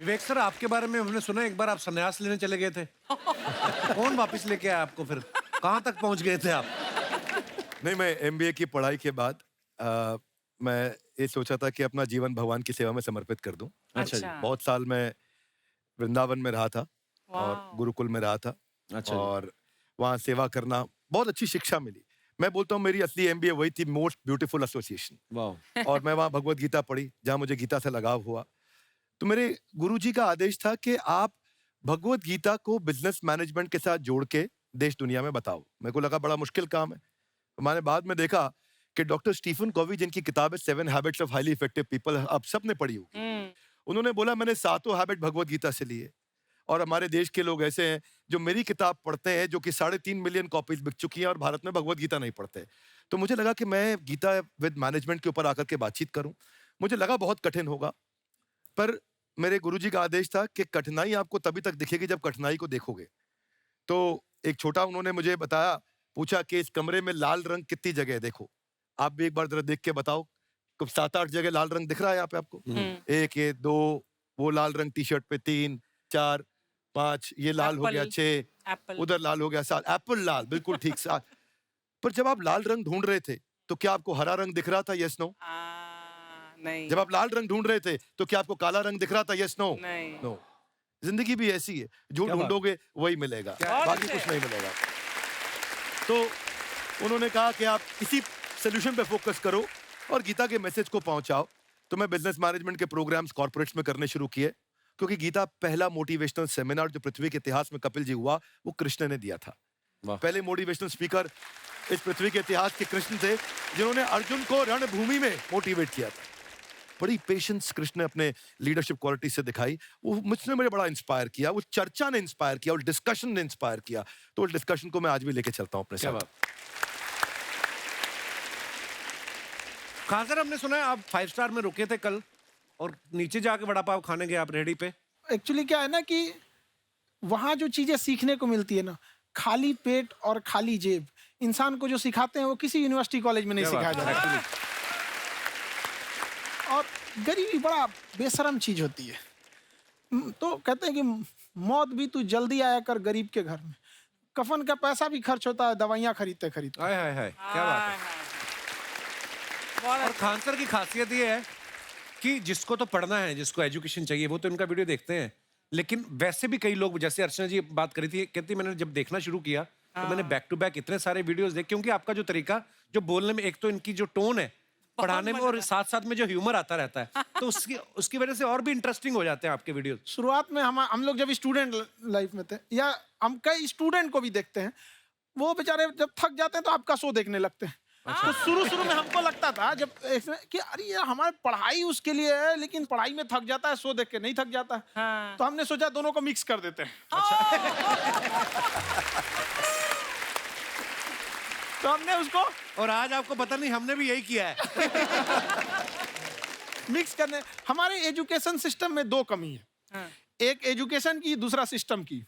विवेक sir, आपके बारे में हमने सुना एक बार आप संन्यास लेने चले गए थे। कौन वापस लेके आया आपको फिर? कहाँ तक पहुंच गए थे आप? नहीं, मैं एमबीए की पढ़ाई के बाद मैं ये सोचा था कि अपना जीवन भगवान की सेवा में समर्पित कर दूं। अच्छा जी। बहुत साल मैं वृंदावन में रहा था और वाह। गुरुकुल में रहा था। अच्छा जी। और वहाँ सेवा करना, बहुत अच्छी शिक्षा मिली। मैं बोलता हूँ मेरी असली एमबीए वही थी, मोस्ट ब्यूटीफुल एसोसिएशन। वाह। और मैं वहाँ भगवत गीता पढ़ी, जहाँ मुझे गीता से लगाव हुआ। तो मेरे गुरुजी का आदेश था कि आप भगवत गीता को बिजनेस मैनेजमेंट के साथ जोड़ के देश दुनिया में बताओ। मेरे को लगा बड़ा मुश्किल काम है। मैंने बाद में देखा कि डॉक्टर स्टीफन कॉवी, जिनकी किताब है 7 habits of highly effective people, आप सबने पढ़ी होगी। उन्होंने बोला मैंने 7 हैबिट भगवत गीता से लिए। और हमारे देश के लोग ऐसे हैं जो मेरी किताब पढ़ते हैं, जो कि 3.5 मिलियन कॉपीज बिक चुकी हैं, और भारत में भगवत गीता नहीं पढ़ते। तो मुझे लगा कि मैं गीता विद मैनेजमेंट के ऊपर आकर के बातचीत करूं। मुझे लगा बहुत कठिन होगा, पर मेरे गुरुजी का आदेश था कि कठिनाई आपको तभी तक दिखेगी जब कठिनाई को देखोगे। तो एक छोटा उन्होंने मुझे बताया, पूछा कि इस कमरे में लाल रंग कितनी जगह है, देखो आप भी एक बार जरा देख के बताओ। कुछ 7-8 जगह लाल रंग दिख रहा है यहाँ पे आपको? 1 ये 2, वो लाल रंग टी शर्ट पे 3 4 5, ये लाल हो गया 6, एप्पल। उधर लाल हो गया 7, एप्पल लाल, बिल्कुल ठीक 7। पर जब आप लाल रंग ढूंढ रहे थे तो क्या आपको हरा रंग दिख रहा था? Yes no. नहीं। जब आप लाल रंग ढूंढ रहे थे तो क्या आपको काला रंग दिख रहा था? Yes no. नहीं। नो। जिंदगी भी ऐसी है, जो क्या बात? ढूंढोगे वही मिलेगा, बहुत बाकी अच्छे। कुछ नहीं मिलेगा। तो उन्होंने कहा कि आप इसी सोल्यूशन पे फोकस करो और गीता के मैसेज को पहुंचाओ। तो मैं बिजनेस मैनेजमेंट के प्रोग्राम्स कॉर्पोरेट्स में करने शुरू किए, क्योंकि गीता पहला मोटिवेशनल सेमिनार जो पृथ्वी के इतिहास में कपिल जी हुआ, वो कृष्ण ने दिया था। वाह। पहले मोटिवेशनल स्पीकर इस पृथ्वी के इतिहास के कृष्ण थे, जिन्होंने अर्जुन को रणभूमि में मोटिवेट किया था। बड़ी पेशेंस कृष्ण ने अपने लीडरशिप क्वालिटी से दिखाई। वो मुझसे मुझे बड़ा इंस्पायर किया, वो चर्चा ने इंस्पायर किया, और डिस्कशन ने इंस्पायर किया। तो उस डिस्कशन को मैं आज भी लेके चलता हूं अपने क्या साथ। बात। कहाँ सर, हमने सुना है आप 5 स्टार में रुके थे कल, और नीचे जाके वड़ा पाव खाने गए आप रेहड़ी पे। एक्चुअली क्या है ना कि वहाँ जो चीज़ें सीखने को मिलती है ना, खाली पेट और खाली जेब इंसान को जो सिखाते हैं वो किसी यूनिवर्सिटी कॉलेज में नहीं क्या बात सिखाया है, जाता। actually। और गरीबी बड़ा बेशरम चीज होती है। तो कहते हैं कि मौत भी तू जल्दी आया कर गरीब के घर में। कफन का पैसा भी खर्च होता है दवाइयाँ खरीदते खरीदते। हाय हाय हाय, क्या बात है। बहुत और अच्छा। खान सर की खासियत ये है कि जिसको तो पढ़ना है, जिसको एजुकेशन चाहिए, वो तो इनका वीडियो देखते हैं। लेकिन वैसे भी कई लोग, जैसे अर्चना जी बात करी थी, कहती मैंने जब देखना शुरू किया तो मैंने बैक टू बैक इतने सारे वीडियोस देखे, क्योंकि आपका जो तरीका जो बोलने में, एक तो इनकी जो टोन है पढ़ाने में, और साथ साथ में जो ह्यूमर आता रहता है, तो उसकी वजह से और भी इंटरेस्टिंग हो जाते हैं आपके वीडियोस। शुरुआत में हम लोग जब स्टूडेंट लाइफ में थे, या हम कई स्टूडेंट को भी देखते हैं, वो बेचारे जब थक जाते हैं तो आपका शो देखने लगते हैं। तो शुरू में हमको लगता था जब कि अरे ये हमारी पढ़ाई उसके लिए है, लेकिन पढ़ाई में थक जाता है, शो देख के नहीं थक जाता है। हाँ। तो हमने सोचा दोनों को मिक्स कर देते हैं। तो हमने उसको और आज आपको पता नहीं, हमने भी यही किया है। मिक्स करने। हमारे एजुकेशन सिस्टम में 2 कमी है, हाँ। एक एजुकेशन की, दूसरा सिस्टम की।